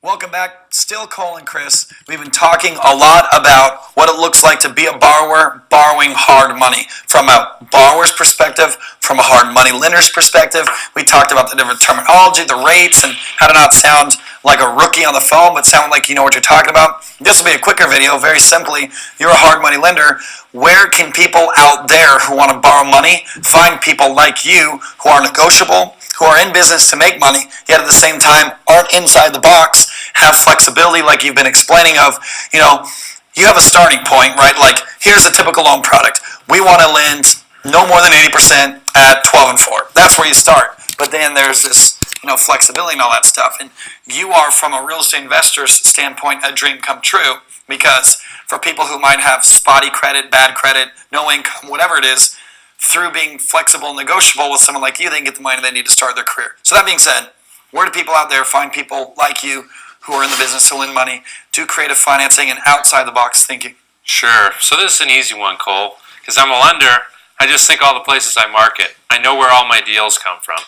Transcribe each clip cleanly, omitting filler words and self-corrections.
Welcome back. Still Cole and Chris. We've been talking a lot about what it looks like to be a borrower borrowing hard money. From a borrower's perspective, from a hard money lender's perspective. We talked about the different terminology, the rates, and how to not sound like a rookie on the phone, but sound like you know what you're talking about. This will be a quicker video. Very simply, you're a hard money lender. Where can people out there who want to borrow money find people like you who are negotiable, who are in business to make money, yet at the same time aren't inside the box, have flexibility like you've been explaining of, you have a starting point, right? Like, here's a typical loan product. We want to lend no more than 80% at 12 and 4. That's where you start. But then there's this, flexibility and all that stuff. And you are, from a real estate investor's standpoint, a dream come true, because for people who might have spotty credit, bad credit, no income, whatever it is, through being flexible and negotiable with someone like you, they can get the money they need to start their career. So that being said, where do people out there find people like you who are in the business to lend money, do creative financing, and outside the box thinking? Sure. So this is an easy one, Cole, because I'm a lender. I just think all the places I market. I know where all my deals come from.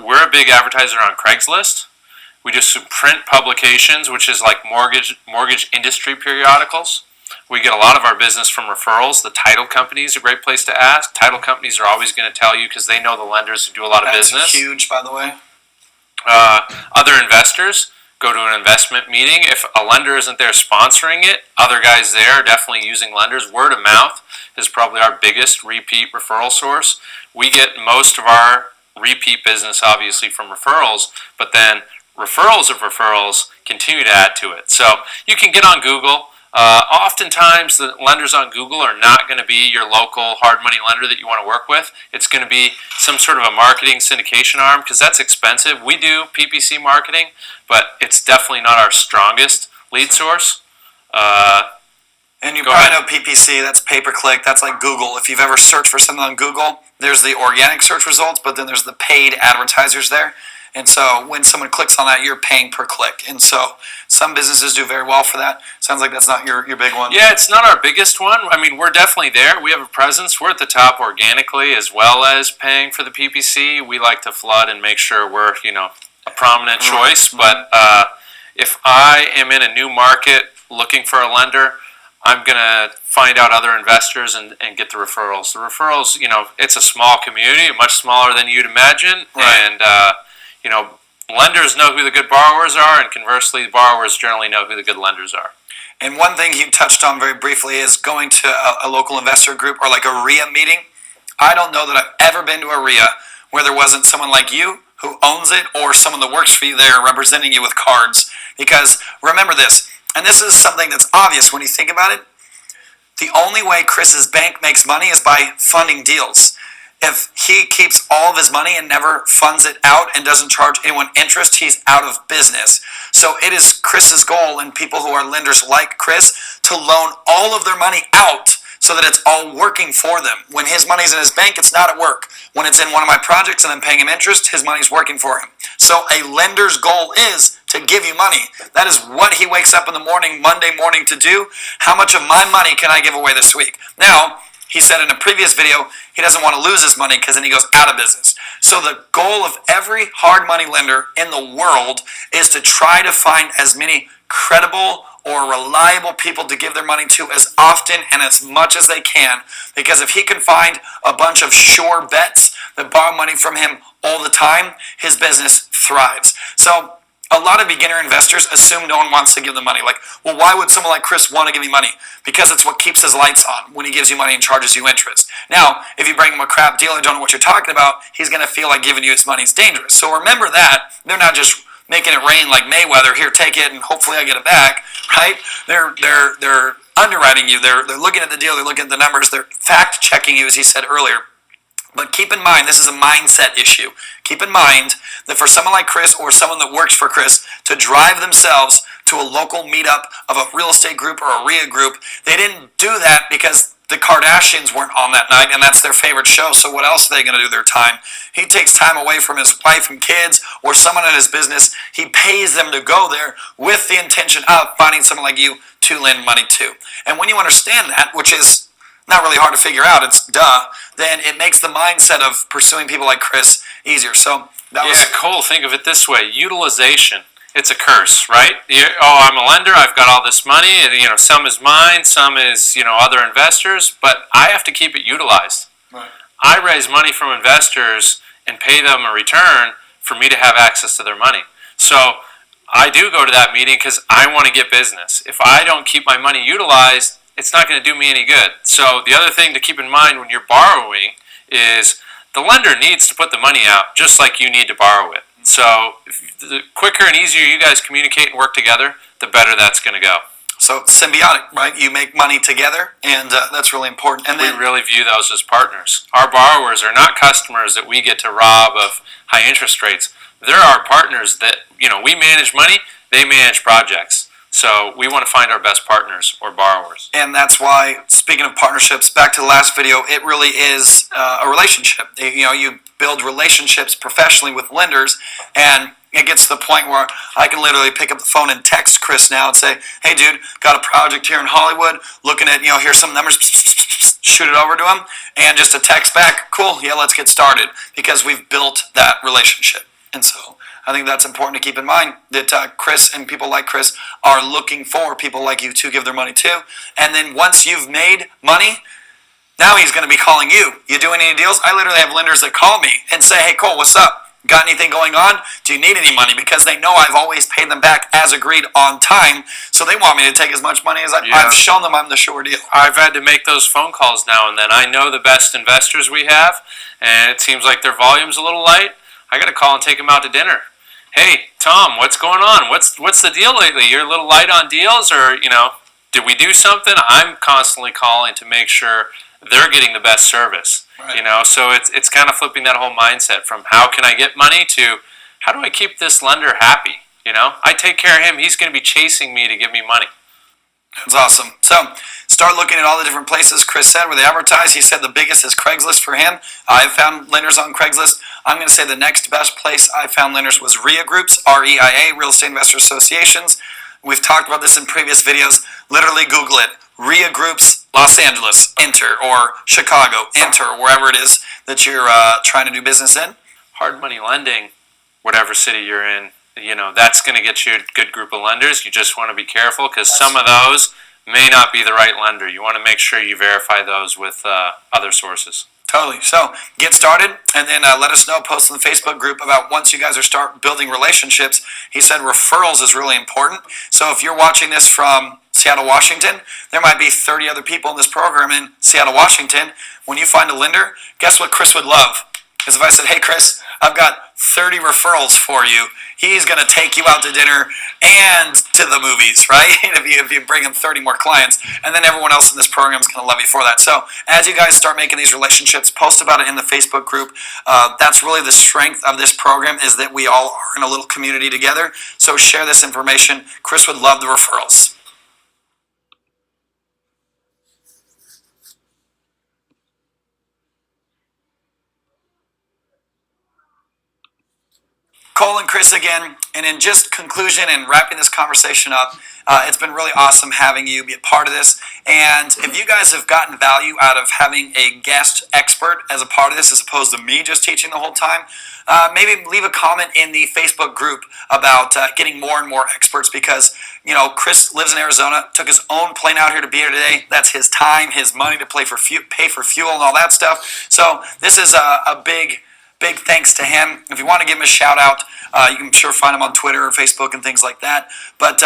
We're a big advertiser on Craigslist. We do some print publications, which is like mortgage industry periodicals. We get a lot of our business from referrals. The title company is a great place to ask. Title companies are always going to tell you because they know the lenders who do a lot of business. That's huge, by the way. Other investors, go to an investment meeting. If a lender isn't there sponsoring it, other guys there are definitely using lenders. Word of mouth is probably our biggest repeat referral source. We get most of our repeat business obviously from referrals, but then referrals of referrals continue to add to it. So you can get on Google. Oftentimes the lenders on Google are not going to be your local hard money lender that you want to work with. It's going to be some sort of a marketing syndication arm, because that's expensive. We do PPC marketing, but it's definitely not our strongest lead source. And you probably know PPC, that's pay-per-click, that's like Google. If you've ever searched for something on Google, there's the organic search results, but then there's the paid advertisers there. And so when someone clicks on that, you're paying per click. And so some businesses do very well for that. Sounds like that's not your big one. Yeah, it's not our biggest one. I mean, we're definitely there. We have a presence. We're at the top organically as well as paying for the PPC. We like to flood and make sure we're, a prominent choice. But if I am in a new market looking for a lender, I'm going to find out other investors and get the referrals. The referrals, it's a small community, much smaller than you'd imagine. Right. And, lenders know who the good borrowers are, and conversely, borrowers generally know who the good lenders are. And one thing you touched on very briefly is going to a local investor group or like a RIA meeting. I don't know that I've ever been to a RIA where there wasn't someone like you who owns it, or someone that works for you there representing you with cards. Because remember this, and this is something that's obvious when you think about it, the only way Chris's bank makes money is by funding deals. If he keeps all of his money and never funds it out and doesn't charge anyone interest, he's out of business. So it is Chris's goal, and people who are lenders like Chris, to loan all of their money out so that it's all working for them. When his money's in his bank, it's not at work. When it's in one of my projects and I'm paying him interest, his money's working for him. So a lender's goal is to give you money. That is what he wakes up in the morning, Monday morning, to do. How much of my money can I give away this week? Now, he said in a previous video, he doesn't want to lose his money because then he goes out of business. So the goal of every hard money lender in the world is to try to find as many credible or reliable people to give their money to as often and as much as they can. Because if he can find a bunch of sure bets that borrow money from him all the time, his business thrives. So a lot of beginner investors assume no one wants to give them money. Like, well, why would someone like Chris want to give me money? Because it's what keeps his lights on when he gives you money and charges you interest. Now, if you bring him a crap deal and don't know what you're talking about, he's going to feel like giving you his money is dangerous. So remember that. They're not just making it rain like Mayweather. Here, take it, and hopefully I get it back, right? They're underwriting you. They're looking at the deal. They're looking at the numbers. They're fact-checking you, as he said earlier. But keep in mind, this is a mindset issue. Keep in mind that for someone like Chris or someone that works for Chris to drive themselves to a local meetup of a real estate group or a RIA group, they didn't do that because the Kardashians weren't on that night and that's their favorite show, so what else are they going to do their time? He takes time away from his wife and kids or someone in his business. He pays them to go there with the intention of finding someone like you to lend money to. And when you understand that, which is not really hard to figure out, it's duh, then it makes the mindset of pursuing people like Chris easier. So that was Cole, think of it this way. Utilization it's a curse, right? I'm a lender. I've got all this money, and some is mine, some is other investors, but I have to keep it utilized. Right. I raise money from investors and pay them a return for me to have access to their money. So I do go to that meeting because I want to get business. If I don't keep my money utilized, it's not going to do me any good. So the other thing to keep in mind when you're borrowing is the lender needs to put the money out just like you need to borrow it. So the quicker and easier you guys communicate and work together, the better that's going to go. So symbiotic, right? You make money together, and that's really important. And we really view those as partners. Our borrowers are not customers that we get to rob of high interest rates. They're our partners that, we manage money, they manage projects. So we want to find our best partners or borrowers. And that's why, speaking of partnerships, back to the last video, it really is a relationship. You build relationships professionally with lenders, and it gets to the point where I can literally pick up the phone and text Chris now and say, hey dude, got a project here in Hollywood, looking at, here's some numbers, shoot it over to him, and just a text back, cool, yeah, let's get started, because we've built that relationship. And so I think that's important to keep in mind, that Chris and people like Chris are looking for people like you to give their money to. And then once you've made money, now he's going to be calling you. You doing any deals? I literally have lenders that call me and say, hey Cole, what's up? Got anything going on? Do you need any money? Because they know I've always paid them back as agreed on time, so they want me to take as much money as I've shown them I'm the sure deal. I've had to make those phone calls now and then. I know the best investors we have, and it seems like their volume's a little light. I got to call and take them out to dinner. Hey, Tom, what's going on? What's the deal lately? You're a little light on deals, or, did we do something? I'm constantly calling to make sure they're getting the best service. Right. So it's kind of flipping that whole mindset from how can I get money to how do I keep this lender happy? I take care of him. He's going to be chasing me to give me money. That's awesome. So start looking at all the different places Chris said where they advertise. He said the biggest is Craigslist for him. I've found lenders on Craigslist. I'm going to say the next best place I found lenders was REIA groups, REIA, Real Estate Investor Associations. We've talked about this in previous videos. Literally Google it. REIA groups, Los Angeles, enter, or Chicago, enter, wherever it is that you're trying to do business in. Hard money lending, whatever city you're in, that's going to get you a good group of lenders. You just want to be careful because some of those may not be the right lender. You want to make sure you verify those with other sources. Totally. So get started, and then let us know, post in the Facebook group about once you guys are start building relationships. He said referrals is really important. So if you're watching this from Seattle, Washington, there might be 30 other people in this program in Seattle, Washington. When you find a lender, guess what Chris would love? Is if I said, hey Chris, I've got 30 referrals for you. He's going to take you out to dinner and to the movies, right? if you bring him 30 more clients, and then everyone else in this program is going to love you for that. So as you guys start making these relationships, post about it in the Facebook group. That's really the strength of this program, is that we all are in a little community together. So share this information. Chris would love the referrals. Cole and Chris again, and in just conclusion and wrapping this conversation up, it's been really awesome having you be a part of this. And if you guys have gotten value out of having a guest expert as a part of this, as opposed to me just teaching the whole time, maybe leave a comment in the Facebook group about getting more and more experts, because Chris lives in Arizona, took his own plane out here to be here today. That's his time, his money to pay for fuel and all that stuff. So this is a big thanks to him. If you want to give him a shout out, you can sure find him on Twitter or Facebook and things like that. But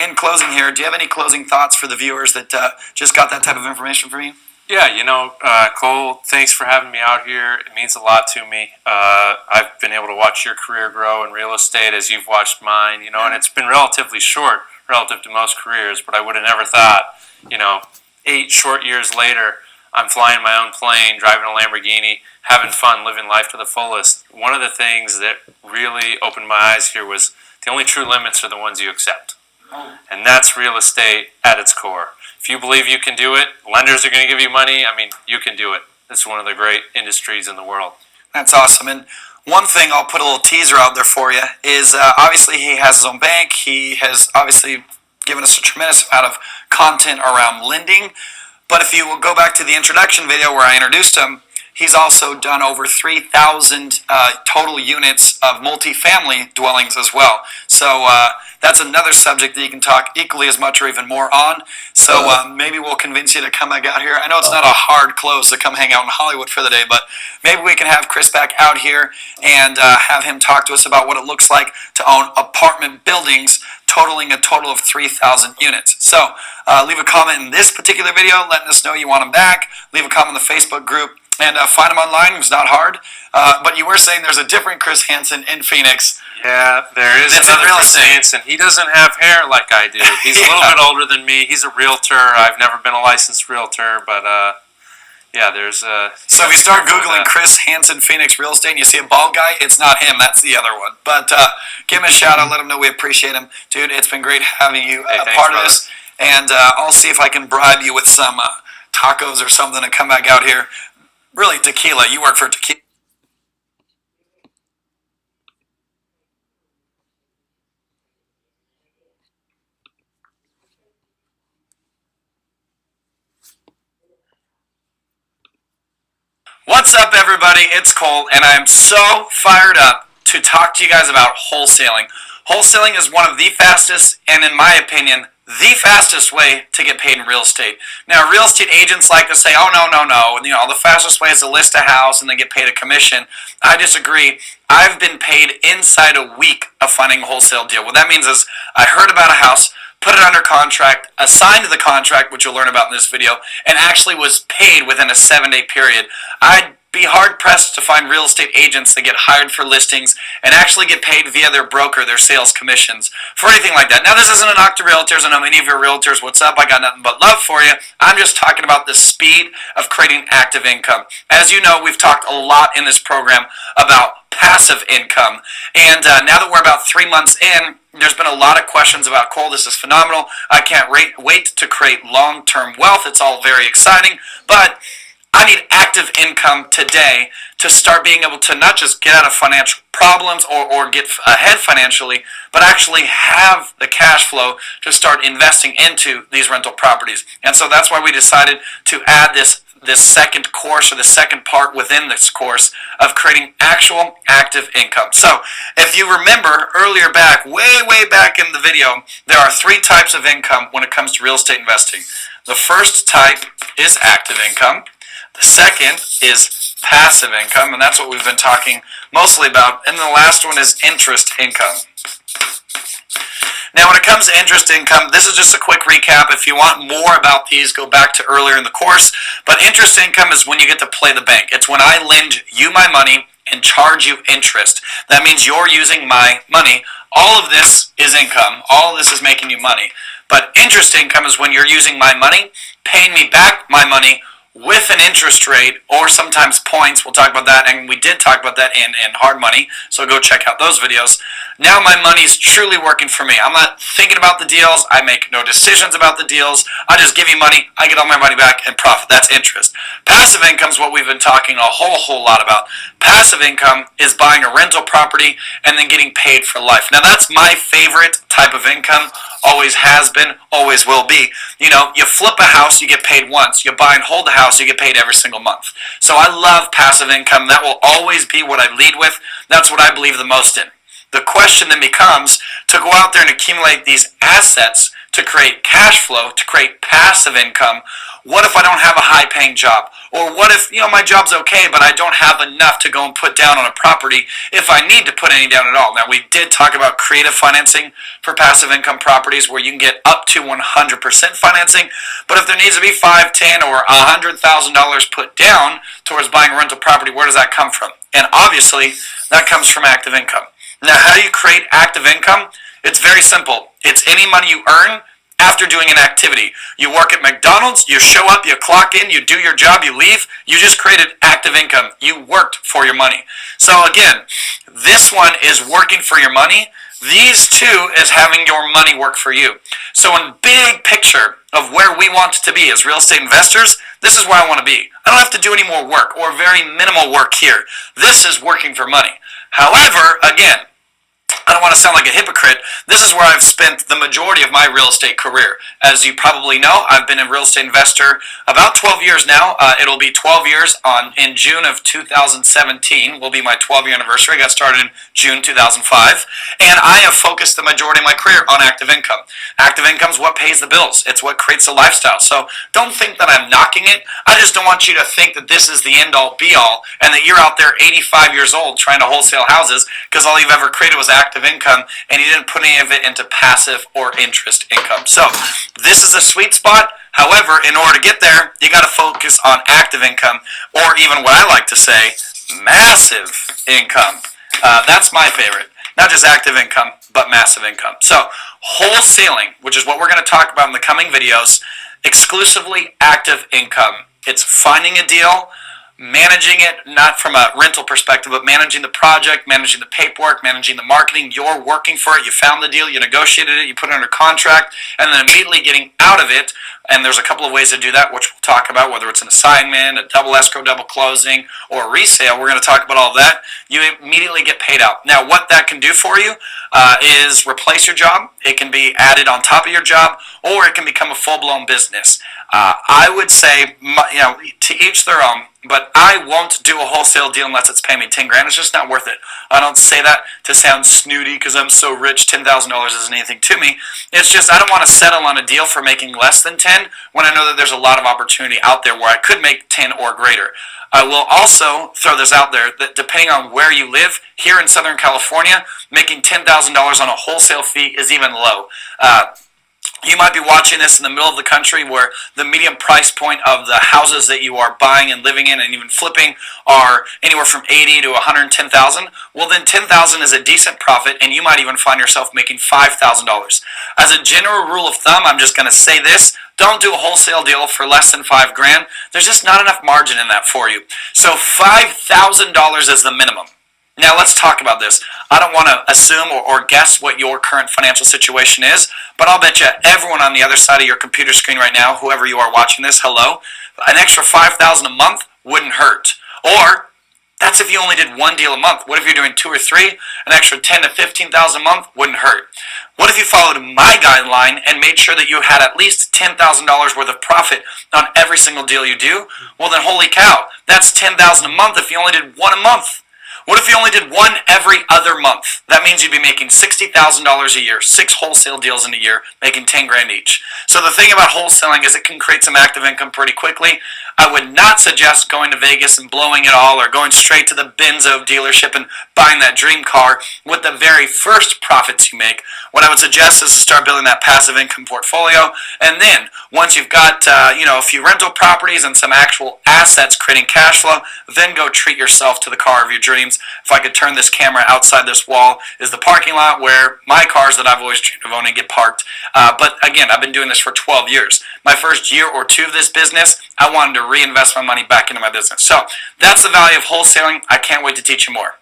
in closing here, do you have any closing thoughts for the viewers that just got that type of information from you? Yeah, Cole, thanks for having me out here. It means a lot to me. I've been able to watch your career grow in real estate as you've watched mine, and it's been relatively short relative to most careers, but I would have never thought, 8 short years later, I'm flying my own plane, driving a Lamborghini, having fun, living life to the fullest. One of the things that really opened my eyes here was the only true limits are the ones you accept. And that's real estate at its core. If you believe you can do it, lenders are going to give you money. You can do it. It's one of the great industries in the world. That's awesome. And one thing I'll put a little teaser out there for you is obviously he has his own bank. He has obviously given us a tremendous amount of content around lending. But if you will go back to the introduction video where I introduced him, he's also done over 3,000 total units of multifamily dwellings as well. So So that's another subject that you can talk equally as much or even more on. So maybe we'll convince you to come back out here. I know it's not a hard close to come hang out in Hollywood for the day, but maybe we can have Chris back out here and have him talk to us about what it looks like to own apartment buildings totaling a total of 3,000 units. So leave a comment in this particular video letting us know you want him back. Leave a comment in the Facebook group. And find him online. It's not hard. But you were saying there's a different Chris Hansen in Phoenix. Yeah, there is That's another in real Chris estate. Hansen. He doesn't have hair like I do. He's a little bit older than me. He's a realtor. I've never been a licensed realtor, but yeah, there's So if you start Googling Chris Hansen Phoenix real estate and you see a bald guy, it's not him. That's the other one. But give him a shout out. Let him know we appreciate him. Dude, it's been great having you Hey, a thanks, part of brother. this. And I'll see if I can bribe you with some tacos or something to come back out here. Really, tequila. You work for tequila. What's up, everybody? It's Cole, and I am so fired up to talk to you guys about wholesaling. Wholesaling is one of the fastest, and in my opinion, the fastest way to get paid in real estate. Now, real estate agents like to say, oh, no. You know, the fastest way is to list a house and then get paid a commission. I disagree. I've been paid inside a week of finding a wholesale deal. What that means is I heard about a house, put it under contract, assigned the contract, which you'll learn about in this video, and actually was paid within a 7-day period. I'd be hard-pressed to find real estate agents that get hired for listings and actually get paid via their broker, their sales commissions, for anything like that. Now, this isn't a knock to realtors. I know many of your realtors, what's up? I got nothing but love for you. I'm just talking about the speed of creating active income. As you know, we've talked a lot in this program about passive income. And now that we're about 3 months in, there's been a lot of questions about, Cole, this is phenomenal. I can't wait to create long-term wealth. It's all very exciting. But I need active income today to start being able to not just get out of financial problems or get ahead financially, but actually have the cash flow to start investing into these rental properties. And so that's why we decided to add this second course, or the second part within this course, of creating actual active income. So if you remember earlier back, way back in the video, there are 3 types of income when it comes to real estate investing. The first type is active income. The second is passive income, and that's what we've been talking mostly about. And the last one is interest income. Now, when it comes to interest income, this is just a quick recap. If you want more about these, go back to earlier in the course. But interest income is when you get to play the bank. It's when I lend you my money and charge you interest. That means you're using my money. All of this is income. All of this is making you money. But interest income is when you're using my money, paying me back my money with an interest rate, or sometimes points. We'll talk about that, and we did talk about that in hard money, so go check out those videos. Now my money's truly working for me. I'm not thinking about the deals. I make no decisions about the deals. I just give you money. I get all my money back and profit. That's interest. Passive income is what we've been talking a whole lot about. Passive income is buying a rental property and then getting paid for life. Now that's my favorite type of income. Always has been, always will be. You know, you flip a house, you get paid once. You buy and hold a house, you get paid every single month. So I love passive income. That will always be what I lead with. That's what I believe the most in. The question then becomes to go out there and accumulate these assets to create cash flow, to create passive income. What if I don't have a high-paying job? Or what if, you know, my job's okay, but I don't have enough to go and put down on a property if I need to put any down at all? Now, we did talk about creative financing for passive income properties where you can get up to 100% financing, but if there needs to be $5, $10, or $100,000 put down towards buying a rental property, where does that come from? And obviously, that comes from active income. Now, how do you create active income? It's very simple. It's any money you earn after doing an activity. You work at McDonald's, you show up, you clock in, you do your job, you leave. You just created active income. You worked for your money. So again, this one is working for your money. These two is having your money work for you. So in big picture of where we want to be as real estate investors, this is where I want to be. I don't have to do any more work or very minimal work here. This is working for money. However, again, I don't want to to sound like a hypocrite, this is where I've spent the majority of my real estate career. As you probably know, I've been a real estate investor about 12 years now. It'll be 12 years in June of 2017 will be my 12-year anniversary. I got started in June 2005, and I have focused the majority of my career on active income. Active income is what pays the bills. It's what creates a lifestyle. So don't think that I'm knocking it. I just don't want you to think that this is the end-all, be-all, and that you're out there 85 years old trying to wholesale houses because all you've ever created was active income, and you didn't put any of it into passive or interest income. So this is a sweet spot. However, in order to get there, you got to focus on active income, or even what I like to say, massive income. That's my favorite. Not just active income, but massive income. So wholesaling, which is what we're going to talk about in the coming videos, exclusively active income. It's finding a deal, managing it, not from a rental perspective, but managing the project, managing the paperwork, managing the marketing. You're working for it. You found the deal, you negotiated it, you put it under contract, and then immediately getting out of it. And there's a couple of ways to do that, which we'll talk about, whether it's an assignment, a double escrow, double closing, or a resale. We're going to talk about all of that. You immediately get paid out. Now, what that can do for you is replace your job. It can be added on top of your job, or it can become a full-blown business. I would say, to each their own, but I won't do a wholesale deal unless it's paying me 10 grand. It's just not worth it. I don't say that to sound snooty because I'm so rich. $10,000 isn't anything to me. It's just I don't want to settle on a deal for making less than 10 when I know that there's a lot of opportunity out there where I could make 10 or greater. I will also throw this out there that depending on where you live, here in Southern California, making $10,000 on a wholesale fee is even low. You might be watching this in the middle of the country where the median price point of the houses that you are buying and living in and even flipping are anywhere from 80 to 110,000. Well, then 10,000 is a decent profit, and you might even find yourself making $5,000. As a general rule of thumb, I'm just going to say this: don't do a wholesale deal for less than 5 grand. There's just not enough margin in that for you. So $5,000 is the minimum. Now let's talk about this. I don't want to assume or guess what your current financial situation is, but I'll bet you everyone on the other side of your computer screen right now, whoever you are watching this, hello, an extra $5,000 a month wouldn't hurt. Or that's if you only did one deal a month. What if you're doing 2 or 3? An extra $10,000 to $15,000 a month wouldn't hurt. What if you followed my guideline and made sure that you had at least $10,000 worth of profit on every single deal you do? Well then, holy cow, that's $10,000 a month if you only did one a month. What if you only did one every other month? That means you'd be making $60,000 a year, 6 wholesale deals in a year, making 10 grand each. So the thing about wholesaling is it can create some active income pretty quickly. I would not suggest going to Vegas and blowing it all, or going straight to the Benzo dealership and buying that dream car with the very first profits you make. What I would suggest is to start building that passive income portfolio, and then once you've got a few rental properties and some actual assets creating cash flow, then go treat yourself to the car of your dreams. If I could turn this camera outside this wall, is the parking lot where my cars that I've always dreamed of owning get parked. But again, I've been doing this for 12 years. My first year or 2 of this business, I wanted to reinvest my money back into my business. So that's the value of wholesaling. I can't wait to teach you more.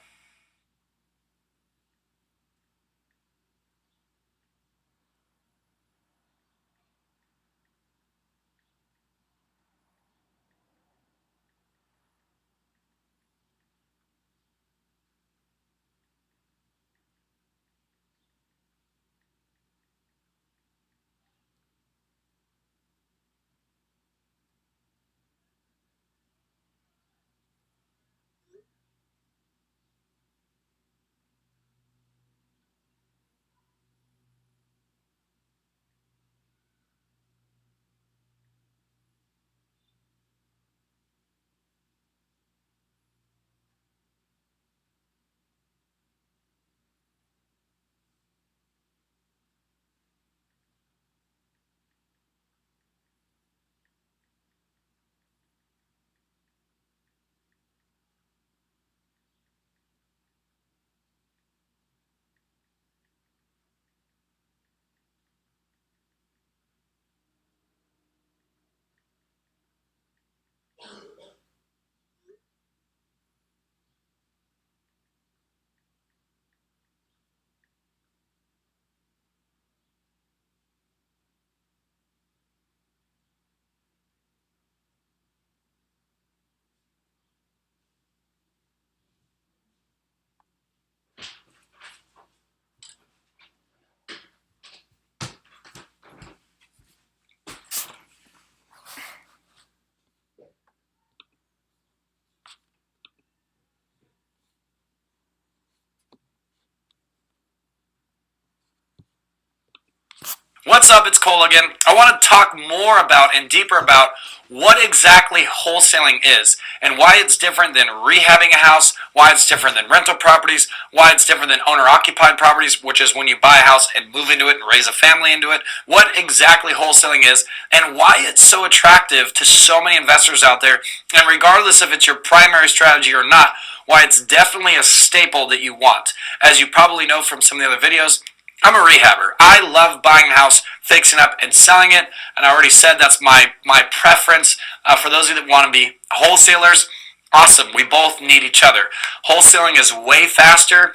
What's up? It's Cole again. I want to talk more about and deeper about what exactly wholesaling is and why it's different than rehabbing a house, why it's different than rental properties, why it's different than owner-occupied properties, which is when you buy a house and move into it and raise a family into it, what exactly wholesaling is, and why it's so attractive to so many investors out there, and regardless if it's your primary strategy or not, why it's definitely a staple that you want. As you probably know from some of the other videos, I'm a rehabber. I love buying a house, fixing up, and selling it. And I already said that's my preference. For those of you that want to be wholesalers, awesome. We both need each other. Wholesaling is way faster.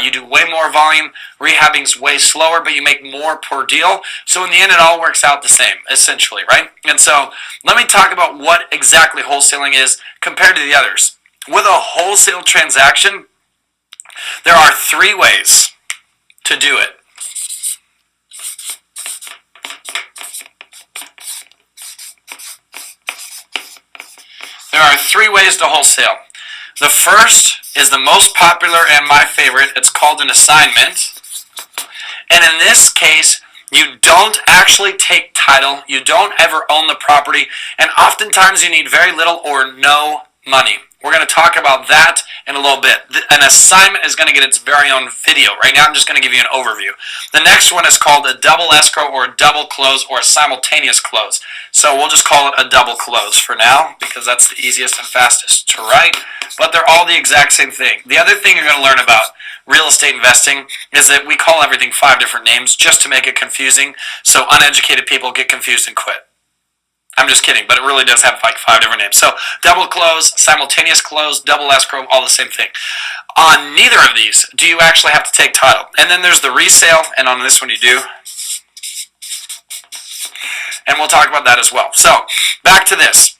You do way more volume. Rehabbing's way slower, but you make more per deal. So in the end, it all works out the same, essentially, right? And so let me talk about what exactly wholesaling is compared to the others. With a wholesale transaction, there are 3 ways to do it. There are 3 ways to wholesale. The first is the most popular and my favorite. It's called an assignment. And in this case, you don't actually take title. You don't ever own the property. And oftentimes you need very little or no money. We're going to talk about that in a little bit. An assignment is going to get its very own video. Right now I'm just going to give you an overview. The next one is called a double escrow or a double close or a simultaneous close. So we'll just call it a double close for now because that's the easiest and fastest to write. But they're all the exact same thing. The other thing you're going to learn about real estate investing is that we call everything 5 different names just to make it confusing so uneducated people get confused and quit. I'm just kidding, but it really does have like 5 different names. So double close, simultaneous close, double escrow, all the same thing. On neither of these do you actually have to take title. And then there's the resale, and on this one you do. And we'll talk about that as well. So back to this.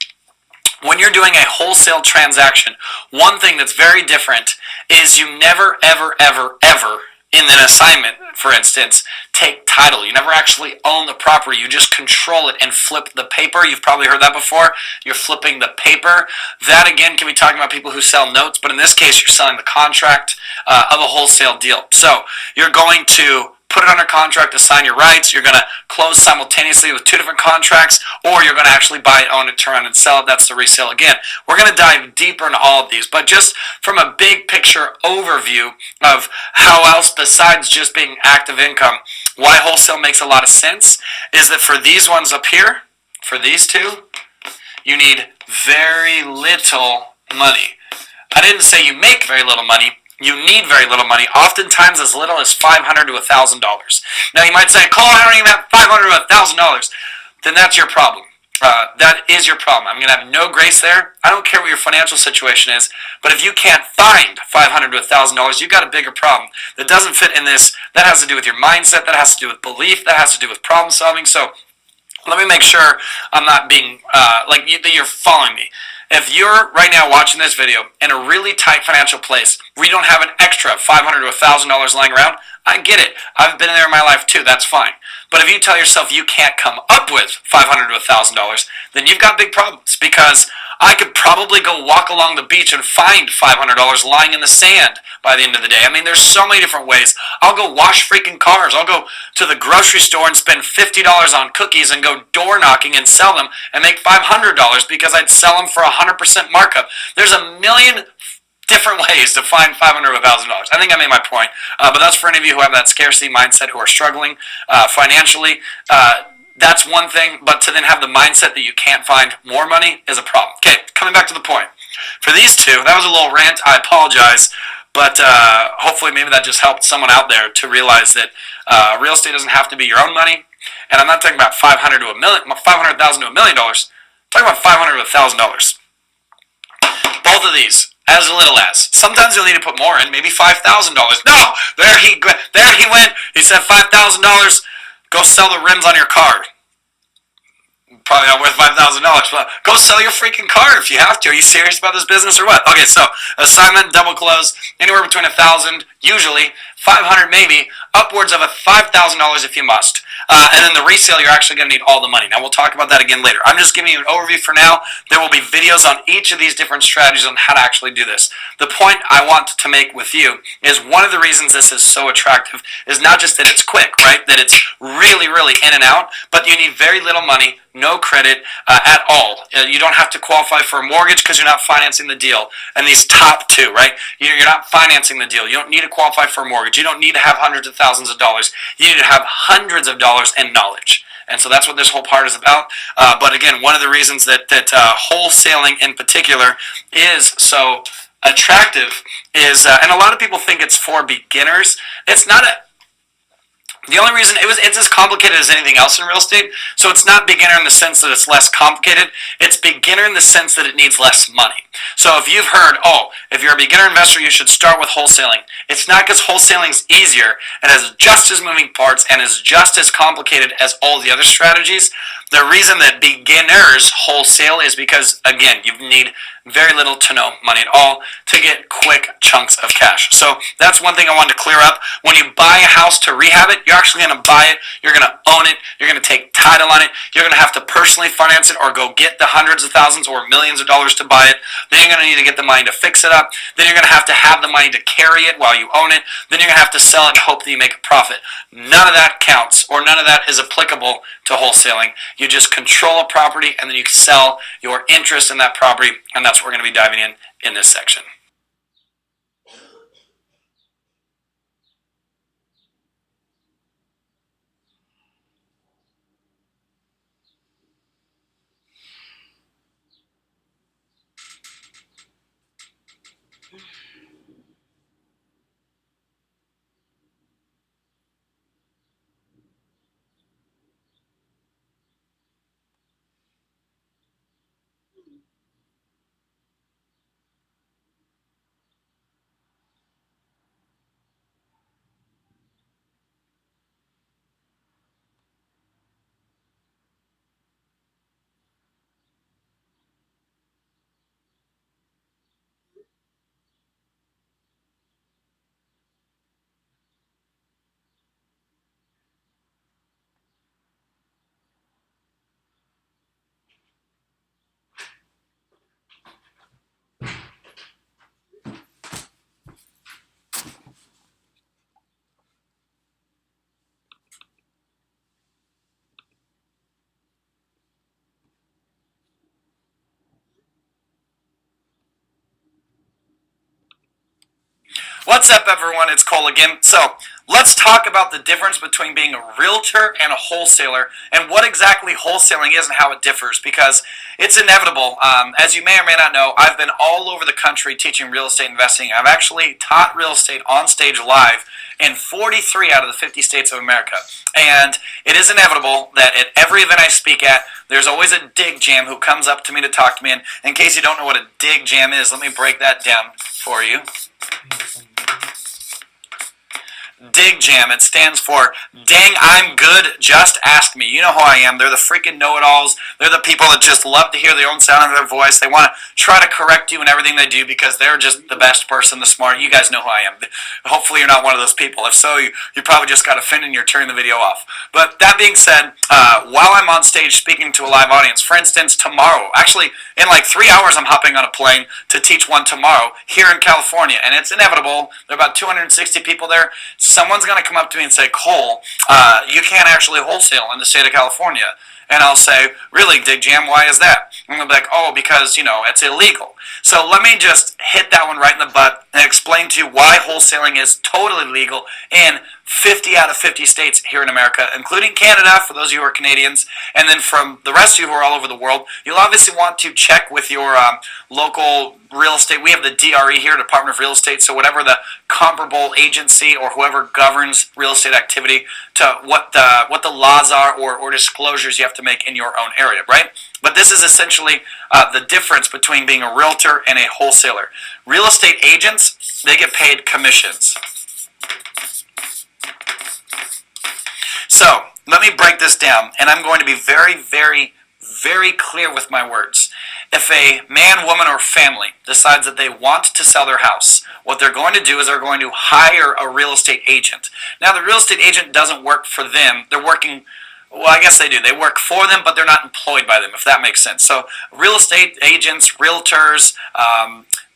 When you're doing a wholesale transaction, one thing that's very different is you never, ever, ever, ever, in an assignment, for instance, take title. You never actually own the property. You just control it and flip the paper. You've probably heard that before. You're flipping the paper. That, again, can be talking about people who sell notes, but in this case, you're selling the contract of a wholesale deal. So you're going to put it under contract to sign your rights. You're going to close simultaneously with 2 different contracts, or you're going to actually buy it, own it, turn around and sell it. That's the resale again. We're going to dive deeper into all of these, but just from a big picture overview of how else besides just being active income, why wholesale makes a lot of sense is that for these ones up here, for these 2, you need very little money. I didn't say you make very little money. You need very little money, oftentimes as little as $500 to $1,000. Now you might say, Cole, I don't even have $500 to $1,000. Then that's your problem. That is your problem. I'm going to have no grace there. I don't care what your financial situation is, but if you can't find $500 to $1,000, you've got a bigger problem that doesn't fit in this. That has to do with your mindset. That has to do with belief. That has to do with problem solving. So let me make sure I'm not being that you're following me. If you're right now watching this video in a really tight financial place where you don't have an extra $500 to $1,000 lying around, I get it. I've been there in my life too. That's fine. But if you tell yourself you can't come up with $500 to $1,000, then you've got big problems because I could probably go walk along the beach and find $500 lying in the sand by the end of the day. I mean, there's so many different ways. I'll go wash freaking cars. I'll go to the grocery store and spend $50 on cookies and go door knocking and sell them and make $500 because I'd sell them for 100% markup. There's a million different ways to find $500 to $1,000. I think I made my point, but that's for any of you who have that scarcity mindset, who are struggling financially. That's one thing, but to then have the mindset that you can't find more money is a problem. Okay, coming back to the point. For these 2, that was a little rant. I apologize, but hopefully maybe that just helped someone out there to realize that real estate doesn't have to be your own money. And I'm not talking about $500,000 to $1 million. I'm talking about $500 to $1,000. Both of these, as little as. Sometimes you'll need to put more in, maybe $5,000. No, there he went. He said $5,000. Go sell the rims on your car. Probably not worth $5,000, but go sell your freaking car if you have to. Are you serious about this business or what? Okay, so assignment, double close, anywhere between $1,000, usually $500 maybe, upwards of $5,000 if you must. And then the resale, you're actually going to need all the money. Now, we'll talk about that again later. I'm just giving you an overview for now. There will be videos on each of these different strategies on how to actually do this. The point I want to make with you is one of the reasons this is so attractive is not just that it's quick, right? That it's really, really in and out, but you need very little money, no credit at all. You don't have to qualify for a mortgage because you're not financing the deal. And these top two, right? You're not financing the deal. You don't need to qualify for a mortgage. You don't need to have hundreds of thousands of dollars. You need to have hundreds of dollars and knowledge. And so that's what this whole part is about. But again, one of the reasons that wholesaling in particular is so attractive is, and a lot of people think it's for beginners. It's not the only reason it's as complicated as anything else in real estate. So it's not beginner in the sense that it's less complicated. It's beginner in the sense that it needs less money. So if you've heard, oh, if you're a beginner investor, you should start with wholesaling. It's not because wholesaling's easier. It has just as moving parts and is just as complicated as all the other strategies. The reason that beginners wholesale is because, again, you need very little to no money at all to get quick chunks of cash. So that's one thing I wanted to clear up. When you buy a house to rehab it, you're actually going to buy it, you're going to own it, you're going to take title on it, you're going to have to personally finance it or go get the hundreds of thousands or millions of dollars to buy it. Then you're going to need to get the money to fix it up. Then you're going to have the money to carry it while you own it. Then you're going to have to sell it and hope that you make a profit. None of that counts, or none of that is applicable to wholesaling. You just control a property and then you sell your interest in that property, and that's what we're going to be diving in this section. What's up, everyone? It's Cole again. So let's talk about the difference between being a realtor and a wholesaler and what exactly wholesaling is and how it differs, because it's inevitable. As you may or may not know, I've been all over the country teaching real estate investing. I've actually taught real estate on stage live in 43 out of the 50 states of America. And it is inevitable that at every event I speak at, there's always a dig jam who comes up to me to talk to me. And in case you don't know what a dig jam is, let me break that down for you. Dig Jam. It stands for Dang, I'm Good, Just Ask Me. You know who I am. They're the freaking know-it-alls. They're the people that just love to hear their own sound of their voice. They want to try to correct you in everything they do because they're just the best person, the smart. You guys know who I am. Hopefully you're not one of those people. If so, you probably just got offended and you're turning the video off. But that being said, while I'm on stage speaking to a live audience, for instance, tomorrow, actually in like 3 hours I'm hopping on a plane to teach one tomorrow here in California. And it's inevitable. There are about 260 people there. Someone's going to come up to me and say, Cole, you can't actually wholesale in the state of California. And I'll say, really, Dig Jam, why is that? And they'll be like, oh, because, it's illegal. So let me just hit that one right in the butt and explain to you why wholesaling is totally legal in 50 out of 50 states here in America, including Canada, for those of you who are Canadians. And then from the rest of you who are all over the world, you'll obviously want to check with your local real estate. We have the DRE here, Department of Real Estate, so whatever the comparable agency or whoever governs real estate activity to what the laws are or disclosures you have to make in your own area, right? But this is essentially the difference between being a realtor and a wholesaler. Real estate agents, they get paid commissions. So let me break this down, and I'm going to be very, very, very clear with my words. If a man, woman, or family decides that they want to sell their house, what they're going to do is they're going to hire a real estate agent. Now, the real estate agent doesn't work for them. They're working, well, I guess they do. They work for them, but they're not employed by them, if that makes sense. So real estate agents, realtors,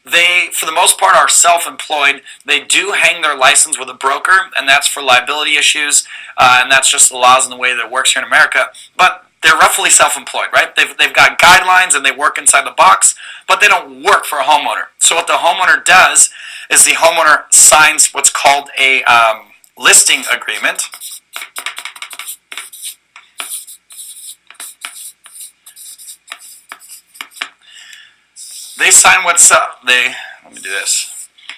they, for the most part, are self-employed. They do hang their license with a broker, and that's for liability issues, and that's just the laws and the way that it works here in America. But they're roughly self-employed, right? They've got guidelines and they work inside the box, but they don't work for a homeowner. So what the homeowner does is the homeowner signs what's called a listing agreement. They sign let me do this.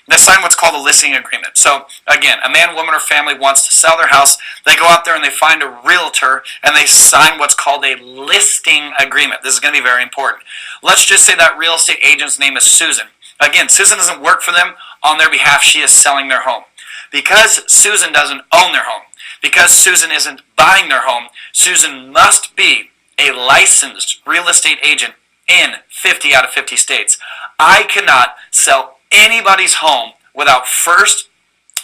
They sign what's called a listing agreement. So again, a man, woman, or family wants to sell their house. They go out there and they find a realtor and they sign what's called a listing agreement. This is going to be very important. Let's just say that real estate agent's name is Susan. Again, Susan doesn't work for them. On their behalf, she is selling their home. Because Susan doesn't own their home, because Susan isn't buying their home, Susan must be a licensed real estate agent in 50 out of 50 states. I cannot sell anybody's home without first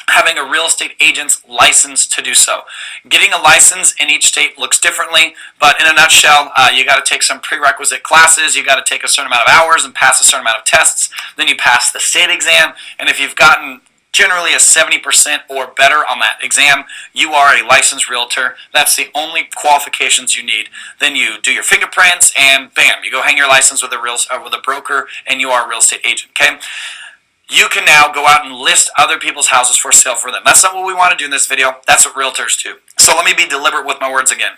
having a real estate agent's license to do so. Getting a license in each state looks differently, but in a nutshell, you got to take some prerequisite classes, you got to take a certain amount of hours and pass a certain amount of tests, then you pass the state exam, and if you've gotten generally a 70% or better on that exam, you are a licensed realtor. That's the only qualifications you need. Then you do your fingerprints, and bam, you go hang your license with a broker, and you are a real estate agent. Okay. You can now go out and list other people's houses for sale for them. That's not what we want to do in this video. That's what realtors do. So let me be deliberate with my words again.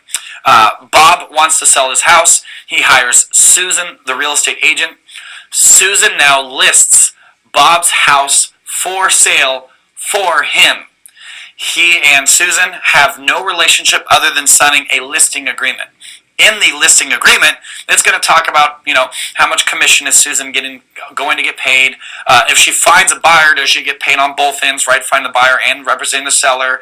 Bob wants to sell his house. He hires Susan, the real estate agent. Susan now lists Bob's house for sale for him. He and Susan have no relationship other than signing a listing agreement. In the listing agreement, it's going to talk about, how much commission is Susan going to get paid. If she finds a buyer, does she get paid on both ends, right? Find the buyer and representing the seller.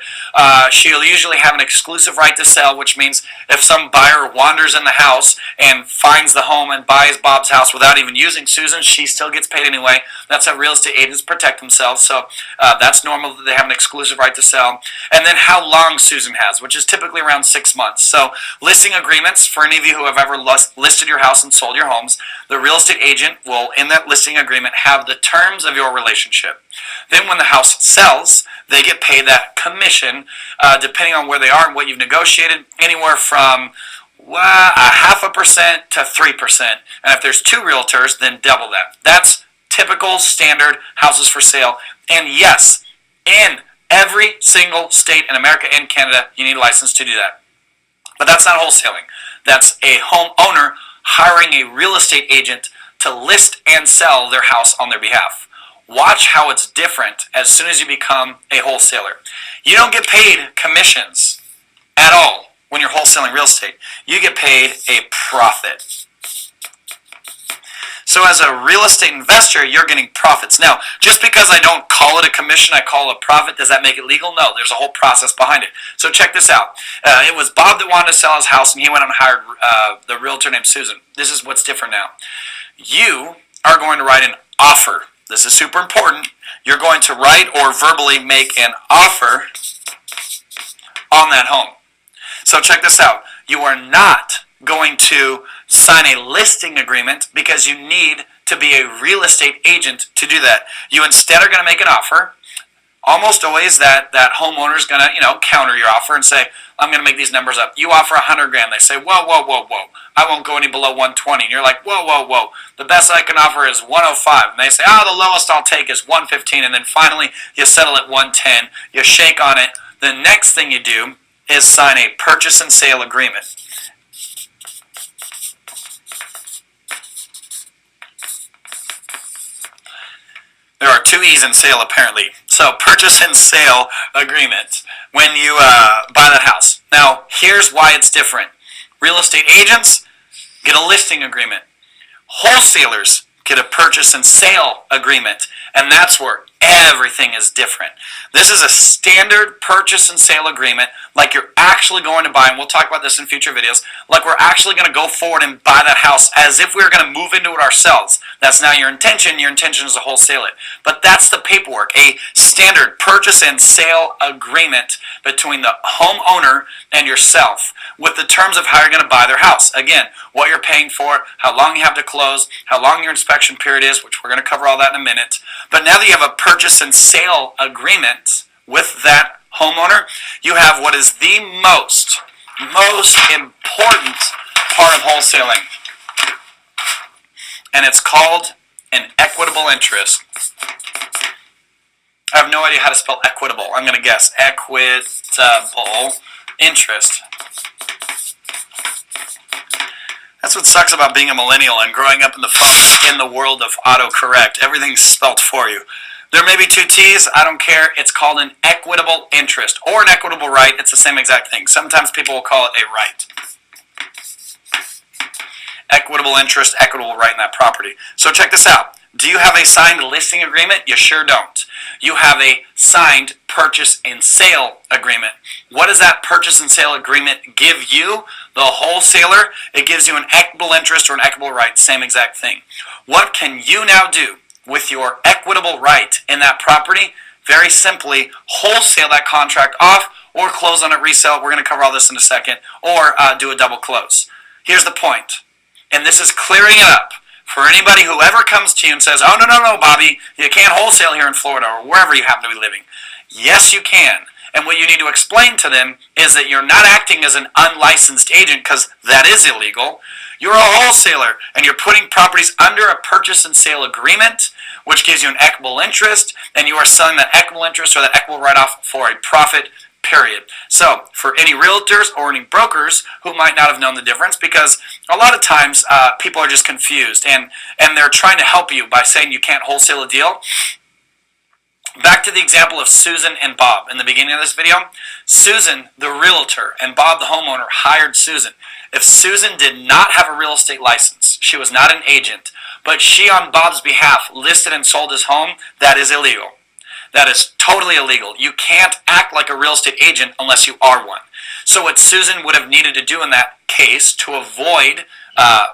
She'll usually have an exclusive right to sell, which means if some buyer wanders in the house and finds the home and buys Bob's house without even using Susan, she still gets paid anyway. That's how real estate agents protect themselves. So that's normal that they have an exclusive right to sell. And then how long Susan has, which is typically around 6 months. So listing agreements, for any of you who have ever listed your house and sold your homes, the real estate agent will, in that listing agreement, have the terms of your relationship. Then when the house sells, they get paid that commission, depending on where they are and what you've negotiated, anywhere from 0.5% to 3%. And if there's 2 realtors, then double that. That's typical standard houses for sale. And yes, in every single state in America and Canada, you need a license to do that. But that's not wholesaling. That's a homeowner hiring a real estate agent to list and sell their house on their behalf. Watch how it's different as soon as you become a wholesaler. You don't get paid commissions at all when you're wholesaling real estate. You get paid a profit. So as a real estate investor, you're getting profits. Now, just because I don't call it a commission, I call it a profit, does that make it legal? No, there's a whole process behind it. So check this out. It was Bob that wanted to sell his house, and he went and hired the realtor named Susan. This is what's different now. You are going to write an offer. This is super important. You're going to write or verbally make an offer on that home. So check this out. You are not going to sign a listing agreement because you need to be a real estate agent to do that. You instead are going to make an offer. Almost always that homeowner is going to, counter your offer and say, I'm going to make these numbers up. You offer $100,000. They say, whoa. I won't go any below 120. And you're like, whoa. The best I can offer is 105. And they say, the lowest I'll take is 115. And then finally you settle at 110. You shake on it. The next thing you do is sign a purchase and sale agreement. There are 2 E's in sale, apparently. So, purchase and sale agreement when you buy that house. Now, here's why it's different. Real estate agents get a listing agreement. Wholesalers get a purchase and sale agreement, and that's where everything is different. This is a standard purchase and sale agreement, like you're actually going to buy, and we'll talk about this in future videos, like we're actually going to go forward and buy that house as if we were going to move into it ourselves. That's now your intention. Your intention is to wholesale it. But that's the paperwork, a standard purchase and sale agreement between the homeowner and yourself with the terms of how you're going to buy their house. Again, what you're paying for it, how long you have to close, how long your inspection period is, which we're going to cover all that in a minute. But now that you have a purchase and sale agreement with that homeowner, you have what is the most important part of wholesaling. And it's called an equitable interest. I have no idea how to spell equitable. I'm going to guess equitable interest. That's what sucks about being a millennial and growing up in the world of autocorrect. Everything's spelt for you. There may be two T's, I don't care. It's called an equitable interest or an equitable right. It's the same exact thing. Sometimes people will call it a right. Equitable interest, equitable right in that property. So check this out. Do you have a signed listing agreement? You sure don't. You have a signed purchase and sale agreement. What does that purchase and sale agreement give you, the wholesaler? It gives you an equitable interest or an equitable right, same exact thing. What can you now do with your equitable right in that property? Very simply, wholesale that contract off or close on it, resell. We're going to cover all this in a second, or do a double close. Here's the point, and this is clearing it up for anybody who ever comes to you and says, oh, no, Bobby, you can't wholesale here in Florida or wherever you happen to be living. Yes, you can. And what you need to explain to them is that you're not acting as an unlicensed agent, because that is illegal. You're a wholesaler, and you're putting properties under a purchase and sale agreement, which gives you an equitable interest, and you are selling that equitable interest or that equitable write-off for a profit, period. So, for any realtors or any brokers who might not have known the difference, because a lot of times people are just confused, and they're trying to help you by saying you can't wholesale a deal. Back to the example of Susan and Bob in the beginning of this video. Susan, the realtor, and Bob, the homeowner, hired Susan. If Susan did not have a real estate license, she was not an agent, but she on Bob's behalf listed and sold his home, that is illegal. That is totally illegal. You can't act like a real estate agent unless you are one. So what Susan would have needed to do in that case to avoid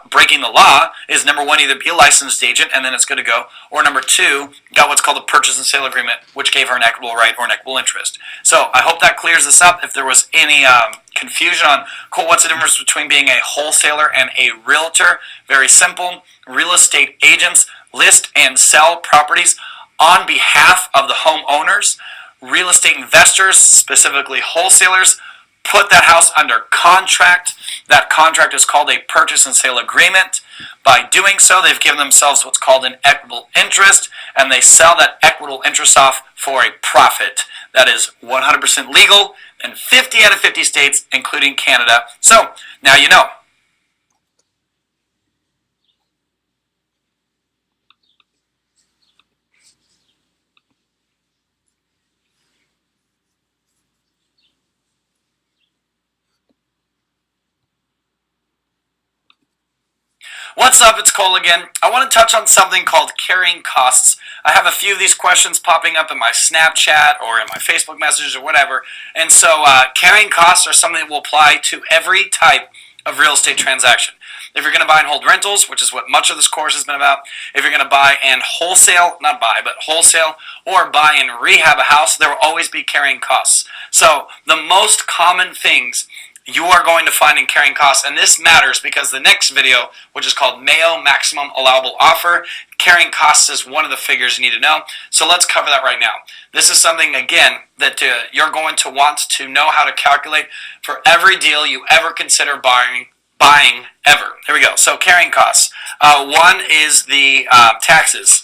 breaking the law is, number one, either be a licensed agent and then it's good to go, or number two, got what's called a purchase and sale agreement, which gave her an equitable right or an equitable interest. So I hope that clears this up. If there was any confusion on, cool, what's the difference between being a wholesaler and a realtor? Very simple. Real estate agents list and sell properties on behalf of the homeowners. Real estate investors, specifically wholesalers, put that house under contract. That contract is called a purchase and sale agreement. By doing so, they've given themselves what's called an equitable interest, and they sell that equitable interest off for a profit. That is 100% legal in 50 out of 50 states, including Canada. So, now you know. What's up? It's Cole again. I want to touch on something called carrying costs. I have a few of these questions popping up in my Snapchat or in my Facebook messages or whatever. And so carrying costs are something that will apply to every type of real estate transaction. If you're going to buy and hold rentals, which is what much of this course has been about, if you're going to buy and wholesale, not buy, but wholesale, or buy and rehab a house, there will always be carrying costs. So the most common things you are going to find in carrying costs, and this matters because the next video, which is called Mayo Maximum Allowable Offer, carrying costs is one of the figures you need to know. So let's cover that right now. This is something, again, that you're going to want to know how to calculate for every deal you ever consider buying ever. Here we go. So carrying costs. One is the taxes.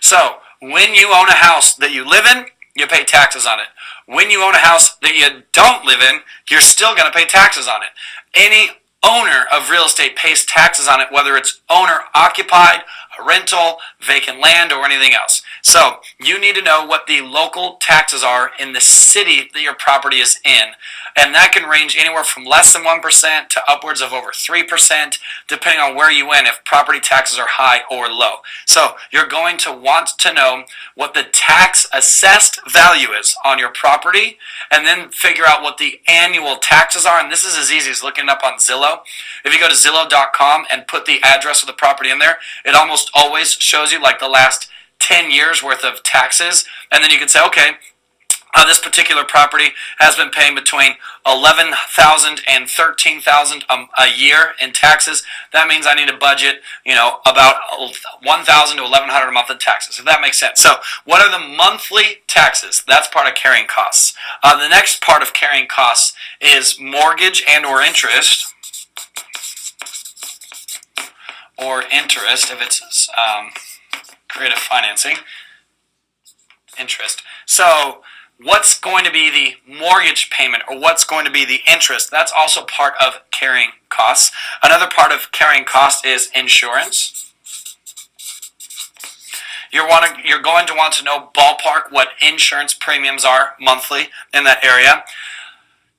So when you own a house that you live in, you pay taxes on it. When you own a house that you don't live in, you're still going to pay taxes on it. Any owner of real estate pays taxes on it, whether it's owner occupied, a rental, vacant land, or anything else. So you need to know what the local taxes are in the city that your property is in. And that can range anywhere from less than 1% to upwards of over 3%, depending on where you went, if property taxes are high or low. So you're going to want to know what the tax assessed value is on your property, and then figure out what the annual taxes are. And this is as easy as looking it up on Zillow. If you go to Zillow.com and put the address of the property in there, it almost always shows you like the last 10 years worth of taxes. And then you can say, okay, this particular property has been paying between $11,000 and $13,000 a year in taxes. That means I need to budget, about $1,000 to $1,100 a month in taxes, if that makes sense. So what are the monthly taxes? That's part of carrying costs. The next part of carrying costs is mortgage and or interest. Or interest, if it's creative financing. Interest. So what's going to be the mortgage payment, or what's going to be the interest? That's also part of carrying costs. Another part of carrying costs is insurance. You're going to want to know ballpark what insurance premiums are monthly in that area.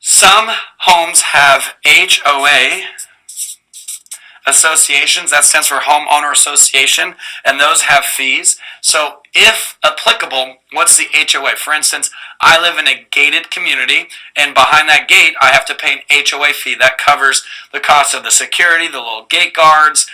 Some homes have HOA associations. That stands for homeowner association, and those have fees. So if applicable, what's the HOA? For instance, I live in a gated community, and behind that gate I have to pay an HOA fee. That covers the cost of the security, the little gate guards,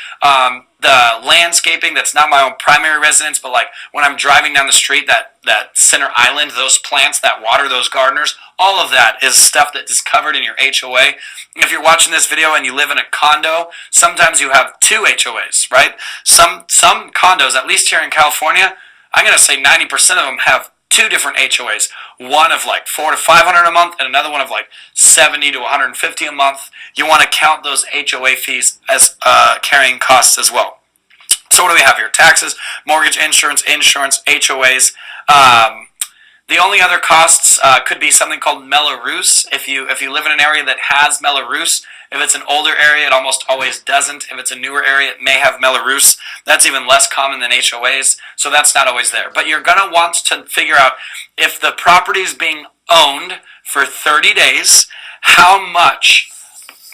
the landscaping that's not my own primary residence, but like when I'm driving down the street, that center island, those plants that water those gardeners, all of that is stuff that is covered in your HOA. If you're watching this video and you live in a condo, sometimes you have two HOAs, right? Some condos, at least here in California, I'm going to say 90% of them have two different HOAs. One of like $400 to $500 a month, and another one of like $70 to $150 a month. You want to count those HOA fees as carrying costs as well. So what do we have here? Taxes, mortgage, insurance, HOAs. The only other costs could be something called Mello-Roos. If you live in an area that has Mello-Roos, if it's an older area, it almost always doesn't. If it's a newer area, it may have Mello-Roos. That's even less common than HOAs, so that's not always there. But you're going to want to figure out if the property is being owned for 30 days, how much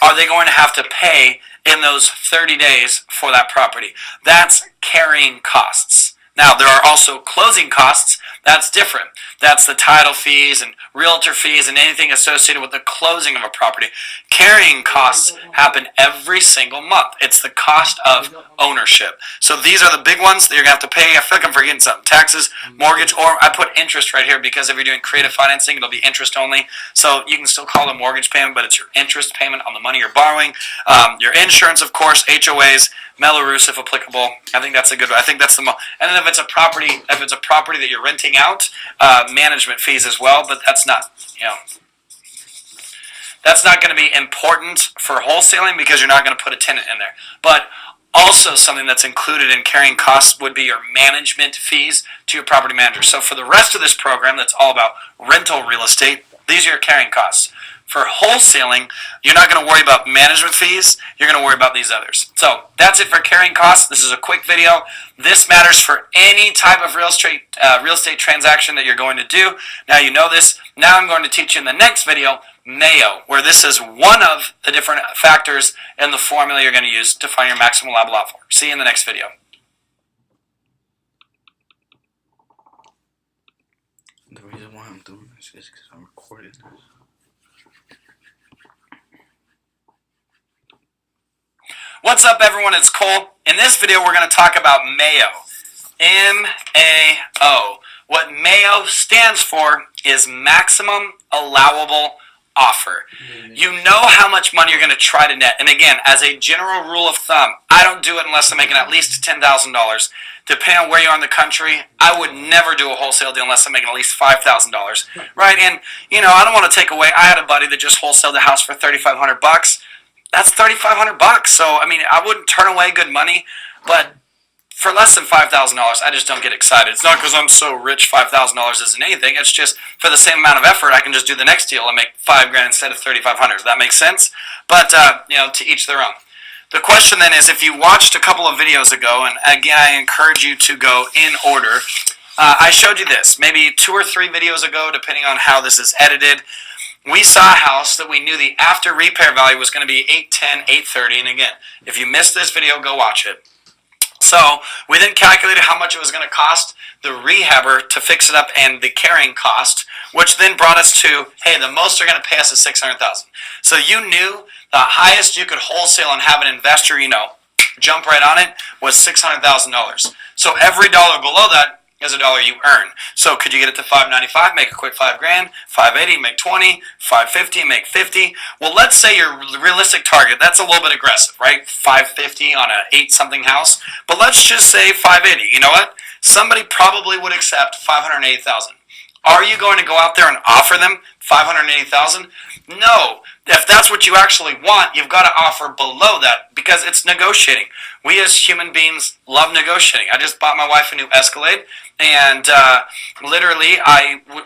are they going to have to pay in those 30 days for that property? That's carrying costs. Now, there are also closing costs. That's different. That's the title fees and realtor fees and anything associated with the closing of a property. Carrying costs happen every single month. It's the cost of ownership. So these are the big ones that you're going to have to pay. I feel like I'm forgetting something. Taxes, mortgage, or I put interest right here because if you're doing creative financing, it'll be interest only. So you can still call it a mortgage payment, but it's your interest payment on the money you're borrowing. Your insurance, of course, HOAs, Mello-Roos if applicable. I think that's a good one. I think that's the most. And then if it's a property that you're renting out, management fees as well. But that's not, that's not going to be important for wholesaling because you're not going to put a tenant in there. But also something that's included in carrying costs would be your management fees to your property manager. So for the rest of this program, that's all about rental real estate. These are your carrying costs. For wholesaling, you're not going to worry about management fees. You're going to worry about these others. So that's it for carrying costs. This is a quick video. This matters for any type of real estate transaction that you're going to do. Now you know this. Now I'm going to teach you in the next video, Mayo, where this is one of the different factors in the formula you're going to use to find your maximum allowable lot for. See you in the next video. The reason why I'm doing this is because I'm recording this. What's up, everyone? It's Cole. In this video, we're going to talk about Mayo. M-A-O. What Mayo stands for is maximum allowable offer. You know how much money you're going to try to net. And again, as a general rule of thumb, I don't do it unless I'm making at least $10,000. Depending on where you are in the country, I would never do a wholesale deal unless I'm making at least $5,000. Right? And, I don't want to take away. I had a buddy that just wholesaled the house for $3,500. That's $3,500. So, I wouldn't turn away good money, but for less than $5,000, I just don't get excited. It's not because I'm so rich, $5,000 isn't anything. It's just for the same amount of effort, I can just do the next deal and make $5,000 instead of $3,500. That makes sense? But, to each their own. The question then is, if you watched a couple of videos ago, and again, I encourage you to go in order. I showed you this maybe 2 or 3 videos ago, depending on how this is edited. We saw a house that we knew the after repair value was going to be $810, $830, and again, if you missed this video, go watch it. So we then calculated how much it was going to cost the rehabber to fix it up and the carrying cost, which then brought us to, hey, the most they're going to pay us is $600,000. So you knew the highest you could wholesale and have an investor, jump right on it was $600,000. So every dollar below that is a dollar you earn. So could you get it to $595, make a quick $5,000, $580, make $20, $550, make $50? Well, let's say your realistic target, that's a little bit aggressive, right? $550 on a 8-something house, but let's just say $580. You know what? Somebody probably would accept $580,000. Are you going to go out there and offer them $580,000? No. If that's what you actually want, you've got to offer below that because it's negotiating. We as human beings love negotiating. I just bought my wife a new Escalade, and literally,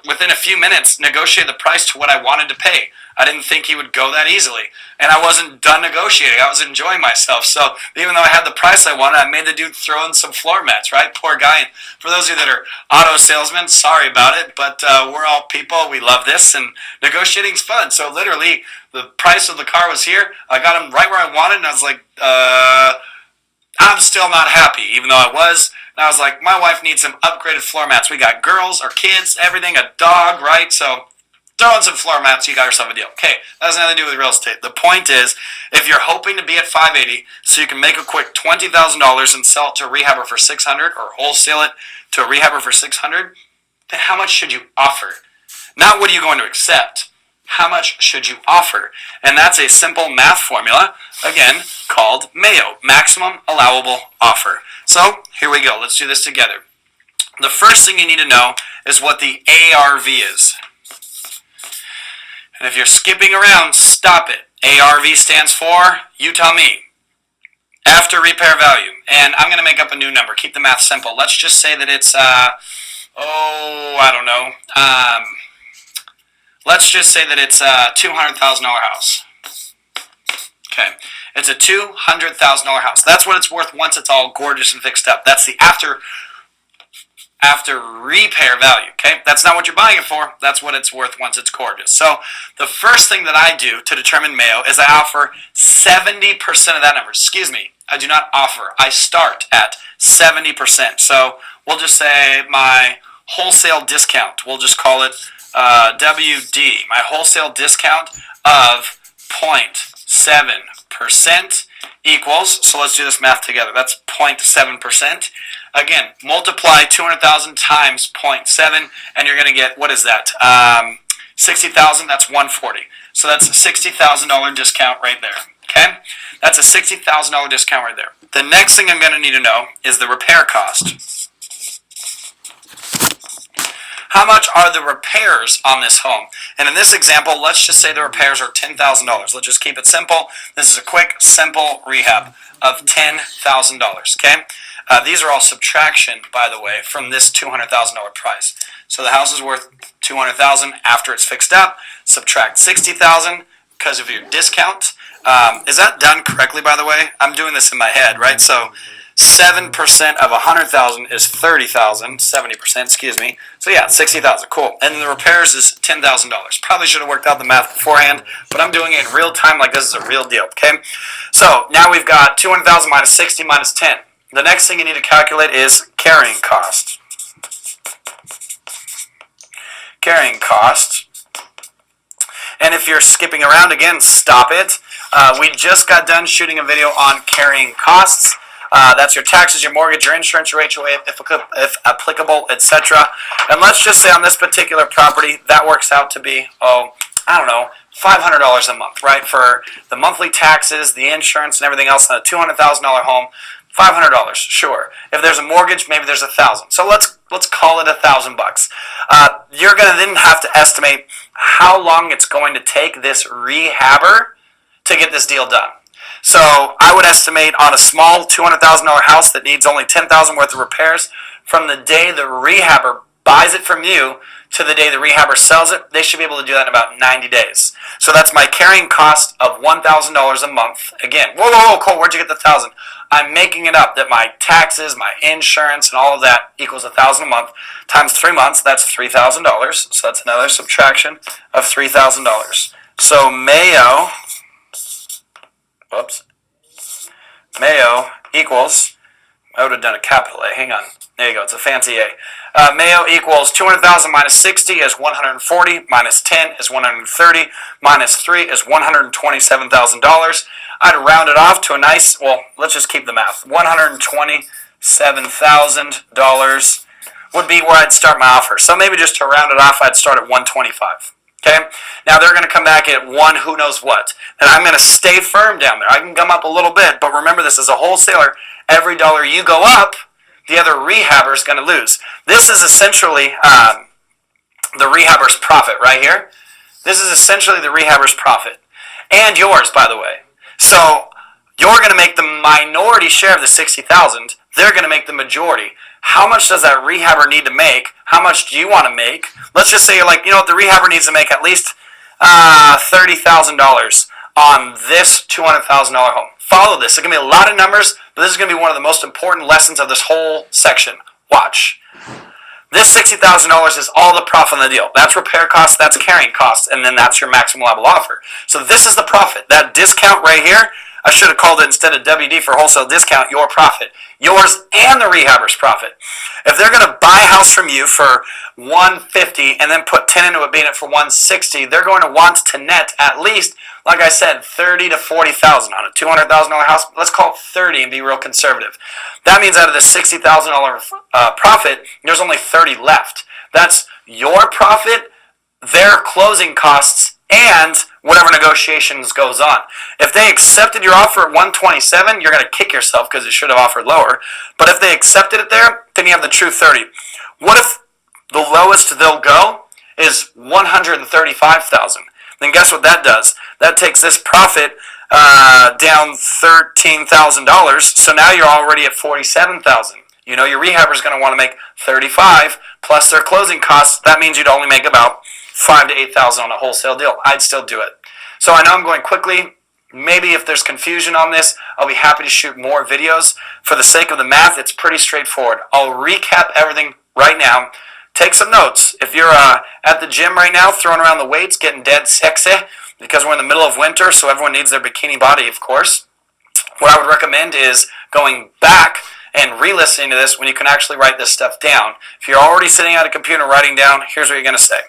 within a few minutes, negotiated the price to what I wanted to pay. I didn't think he would go that easily, and I wasn't done negotiating. I was enjoying myself. So even though I had the price I wanted, I made the dude throw in some floor mats, right? Poor guy. And for those of you that are auto salesmen, sorry about it, but we're all people. We love this, and negotiating's fun. So literally, the price of the car was here. I got him right where I wanted, and I was like, I'm still not happy, even though I was. And I was like, my wife needs some upgraded floor mats. We got girls, our kids, everything, a dog, right? So throw in some floor mats, you got yourself a deal. Okay, that has nothing to do with real estate. The point is, if you're hoping to be at $580, so you can make a quick $20,000 and sell it to a rehabber for $600, or wholesale it to a rehabber for $600, then how much should you offer? Not what are you going to accept. How much should you offer? And that's a simple math formula, again, called MAYO, Maximum Allowable Offer. So here we go. Let's do this together. The first thing you need to know is what the ARV is. And if you're skipping around, stop it. ARV stands for, you tell me, after repair value. And I'm going to make up a new number. Keep the math simple. Let's just say that it's, I don't know. Let's just say that it's a $200,000 house. Okay. It's a $200,000 house. That's what it's worth once it's all gorgeous and fixed up. That's the after repair value, okay? That's not what you're buying it for. That's what it's worth once it's gorgeous. So the first thing that I do to determine MAYO is I offer 70% of that number. Excuse me, I do not offer. I start at 70%. So we'll just say my wholesale discount, we'll just call it WD, my wholesale discount of 0.7% equals, so let's do this math together, that's 0.7%. Again, multiply 200,000 times 0.7, and you're going to get, what is that? 60,000, that's 140. So that's a $60,000 discount right there, okay? That's a $60,000 discount right there. The next thing I'm going to need to know is the repair cost. How much are the repairs on this home? And in this example, let's just say the repairs are $10,000. Let's just keep it simple. This is a quick, simple rehab of $10,000, okay? These are all subtraction, by the way, from this $200,000 price. So the house is worth $200,000 after it's fixed up. Subtract $60,000 because of your discount. Is that done correctly, by the way? I'm doing this in my head, right? So 7% of $100,000 is $30,000, 70%, excuse me. So yeah, $60,000, cool. And then the repairs is $10,000. Probably should have worked out the math beforehand, but I'm doing it in real time like this is a real deal, okay? So now we've got $200,000 minus 60 minus 10. The next thing you need to calculate is carrying cost. Carrying cost. And if you're skipping around, again, stop it. We just got done shooting a video on carrying costs. That's your taxes, your mortgage, your insurance, your HOA, if applicable, etc. And let's just say on this particular property, that works out to be, I don't know, $500 a month, right? For the monthly taxes, the insurance, and everything else on a $200,000 home, $500, sure. If there's a mortgage, maybe there's $1,000. So let's call it $1,000. You're going to then have to estimate how long it's going to take this rehabber to get this deal done. So I would estimate on a small $200,000 house that needs only $10,000 worth of repairs, from the day the rehabber buys it from you to the day the rehabber sells it, they should be able to do that in about 90 days. So that's my carrying cost of $1,000 a month. Again, whoa, Cole, where'd you get the 1,000? I'm making it up that my taxes, my insurance, and all of that equals 1,000 a month times 3 months. That's $3,000. So that's another subtraction of $3,000. So Mayo equals, I would have done a capital A. Hang on. There you go. It's a fancy A. Mayo equals 200,000 minus 60 is 140, minus 10 is 130, minus 3 is $127,000. I'd round it off to a nice, well, let's just keep the math. $127,000 would be where I'd start my offer. So maybe just to round it off, I'd start at 125. Okay? Now they're going to come back at one who knows what. And I'm going to stay firm down there. I can come up a little bit, but remember this as a wholesaler. Every dollar you go up, the other rehabber is going to lose. This is essentially the rehabber's profit right here. This is essentially the rehabber's profit. And yours, by the way. So you're going to make the minority share of the $60,000. They're going to make the majority. How much does that rehabber need to make? How much do you want to make? Let's just say you're like, you know what, the rehabber needs to make at least $30,000 on this $200,000 home. Follow this. It's going to be a lot of numbers, but this is going to be one of the most important lessons of this whole section. Watch. This $60,000 is all the profit on the deal. That's repair costs, that's carrying costs, and then that's your maximum allowable offer. So this is the profit. That discount right here, I should have called it instead of WD for wholesale discount, your profit. Yours and the rehabber's profit. If they're going to buy a house from you for $150 and then put 10 into it, being it for $160, they're going to want to net at least, like I said, $30,000 to $40,000 on a $200,000 house. Let's call it 30 and be real conservative. That means out of the $60,000 profit, there's only 30 left. That's your profit, their closing costs, and whatever negotiations goes on. If they accepted your offer at 127, you're going to kick yourself because it should have offered lower. But if they accepted it there, then you have the true 30. What if the lowest they'll go is 135,000? Then guess what that does? That takes this profit down $13,000. So now you're already at 47,000. You know your rehabber is going to want to make 35 plus their closing costs. That means you'd only make about 5,000 to 8,000 on a wholesale deal. I'd still do it. So I know I'm going quickly. Maybe if there's confusion on this, I'll be happy to shoot more videos. For the sake of the math, it's pretty straightforward. I'll recap everything right now. Take some notes. If you're at the gym right now, throwing around the weights, getting dead sexy, because we're in the middle of winter, so everyone needs their bikini body, of course, what I would recommend is going back and re-listening to this when you can actually write this stuff down. If you're already sitting at a computer writing down, here's what you're going to say.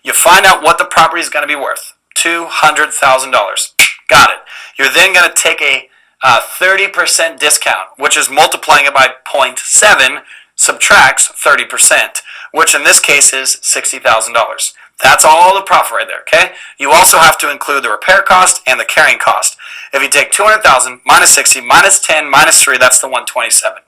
You find out what the property is going to be worth. $200,000. Got it. You're then going to take a 30% discount, which is multiplying it by 0.7 subtracts 30%, which in this case is $60,000. That's all the profit right there, okay? You also have to include the repair cost and the carrying cost. If you take $200,000 minus 60 minus 10 minus 3, that's the 127.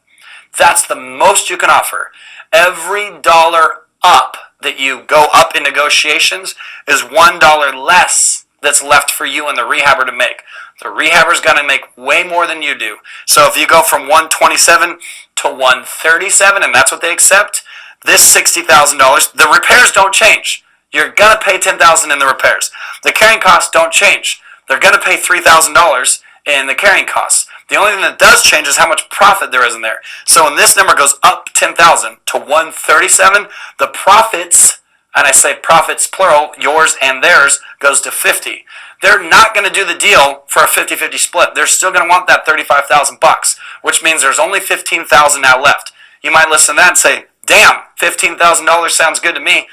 That's the most you can offer. Every dollar up that you go up in negotiations is $1 less that's left for you and the rehabber to make. The rehabber's going to make way more than you do. So if you go from 127 to 137 and that's what they accept, this $60,000, the repairs don't change. You're going to pay $10,000 in the repairs. The carrying costs don't change. They're going to pay $3,000 in the carrying costs. The only thing that does change is how much profit there is in there. So when this number goes up 10,000 to 137, the profits, and I say profits plural, yours and theirs, goes to 50. They're not going to do the deal for a 50-50 split. They're still going to want that $35,000, which means there's only $15,000 now left. You might listen to that and say, damn, $15,000 sounds good to me.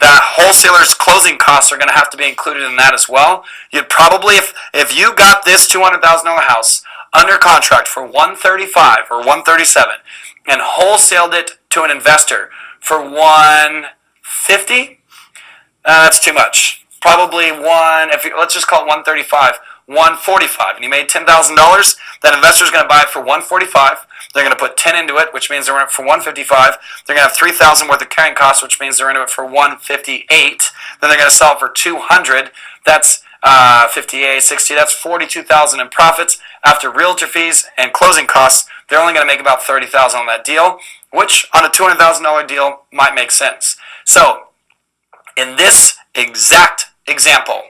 The wholesaler's closing costs are going to have to be included in that as well. You'd probably, if you got this $200,000 house under contract for 135 or 137 and wholesaled it to an investor for 150, that's too much. Probably let's just call it 135, 145, and you made $10,000, that investor's going to buy it for 145. They're going to put 10 into it, which means they're in it for 155. They're going to have 3,000 worth of carrying costs, which means they're into it for 158. Then they're going to sell it for 200. That's 58, 60. That's 42,000 in profits after realtor fees and closing costs. They're only going to make about 30,000 on that deal, which on a $200,000 deal might make sense. So in this exact example,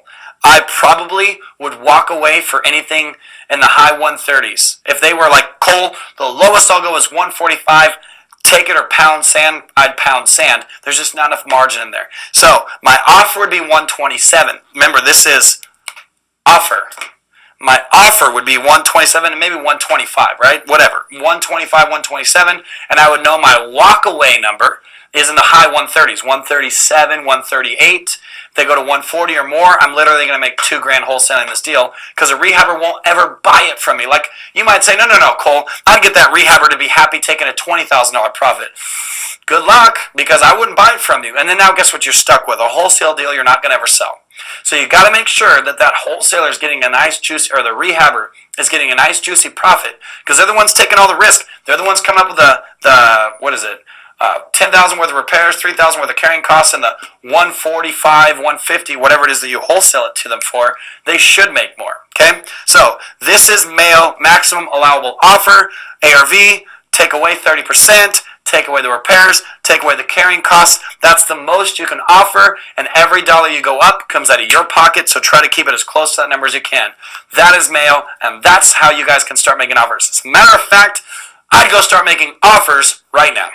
I probably would walk away for anything in the high 130s. If they were like, Cole, the lowest I'll go is 145, take it or pound sand, I'd pound sand. There's just not enough margin in there. So my offer would be 127. Remember, this is offer. My offer would be 127 and maybe 125, right? Whatever. 125, 127, and I would know my walkaway number is in the high 130s, 137, 138. If they go to 140 or more, I'm literally going to make $2,000 wholesaling this deal because a rehabber won't ever buy it from me. Like, you might say, no, Cole, I'd get that rehabber to be happy taking a $20,000 profit. Good luck, because I wouldn't buy it from you. And then now guess what you're stuck with? A wholesale deal you're not going to ever sell. So you got to make sure that that wholesaler is getting a nice juicy, or the rehabber is getting a nice juicy profit, because they're the ones taking all the risk. They're the ones coming up with the what is it? 10,000 worth of repairs, 3,000 worth of carrying costs, and the 145, 150, whatever it is that you wholesale it to them for. They should make more. Okay, so this is male maximum allowable offer, ARV. Take away 30%. Take away the repairs, take away the carrying costs. That's the most you can offer, and every dollar you go up comes out of your pocket, so try to keep it as close to that number as you can. That is male, and that's how you guys can start making offers. As a matter of fact, I'd go start making offers right now.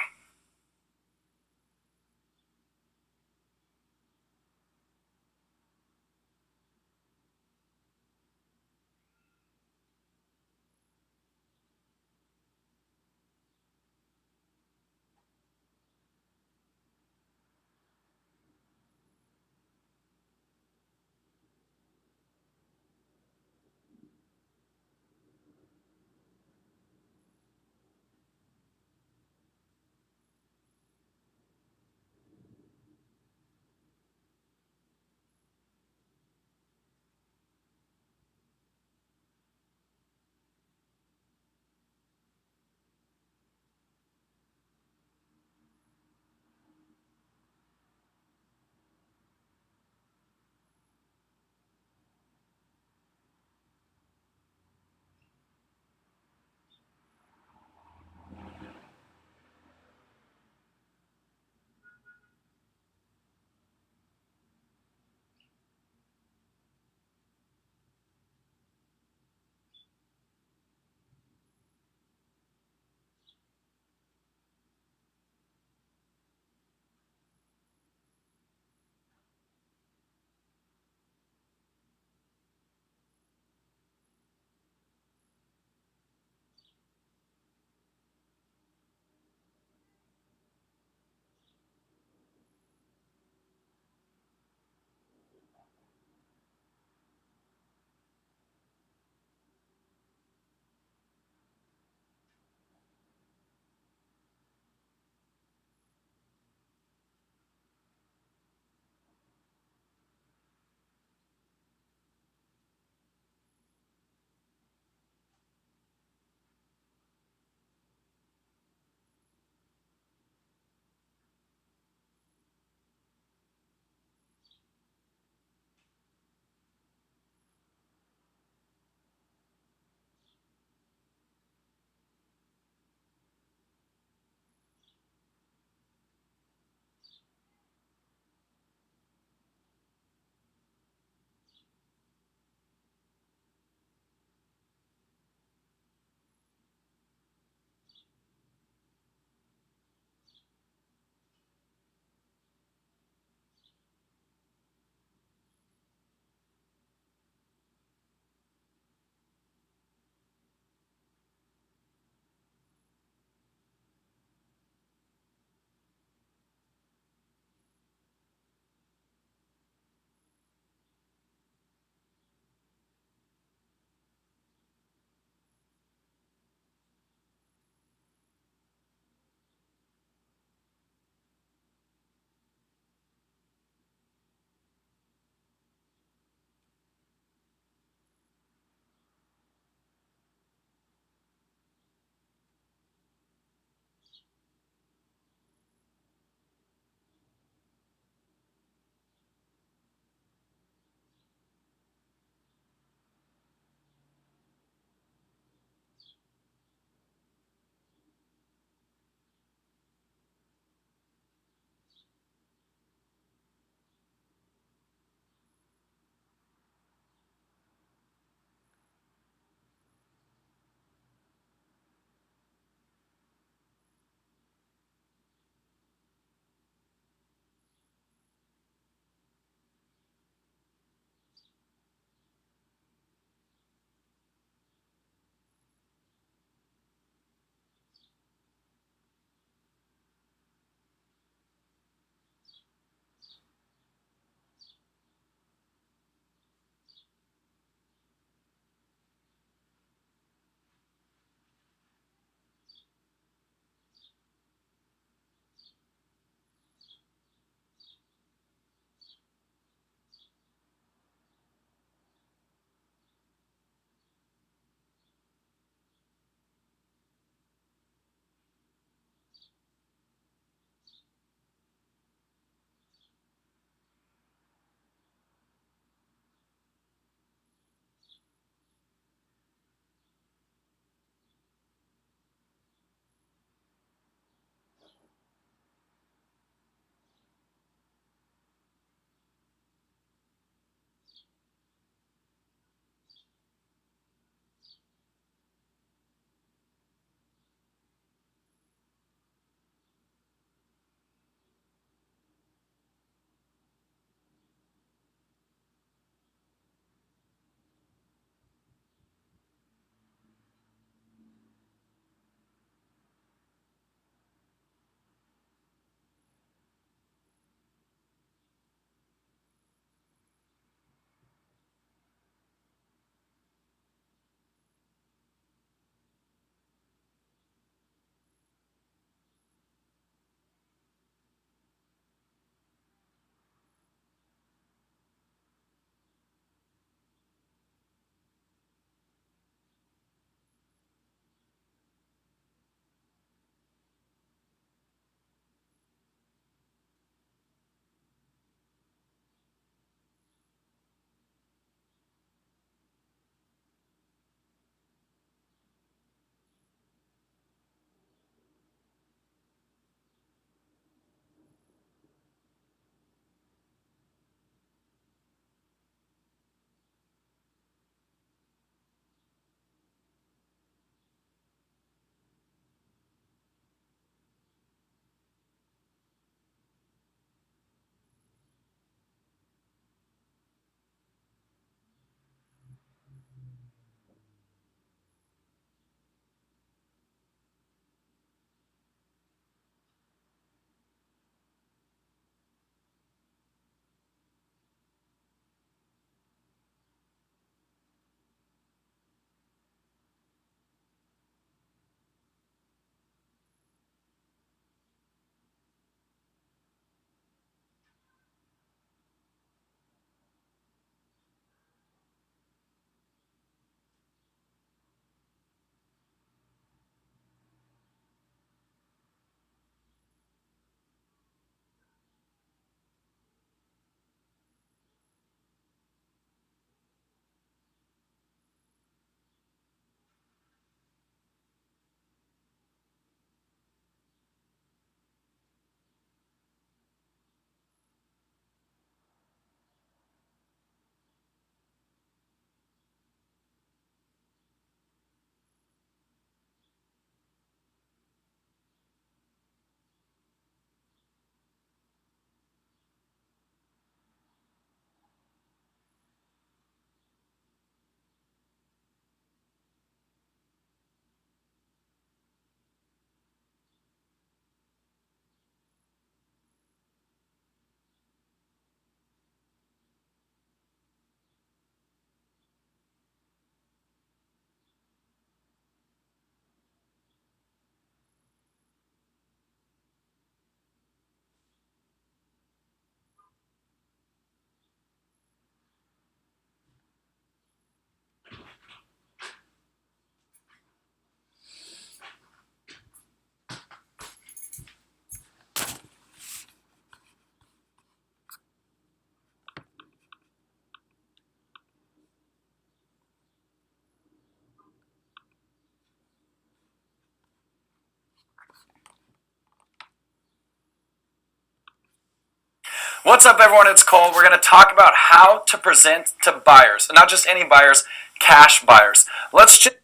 What's up, everyone? It's Cole. We're going to talk about how to present to buyers, and not just any buyers, cash buyers. Let's just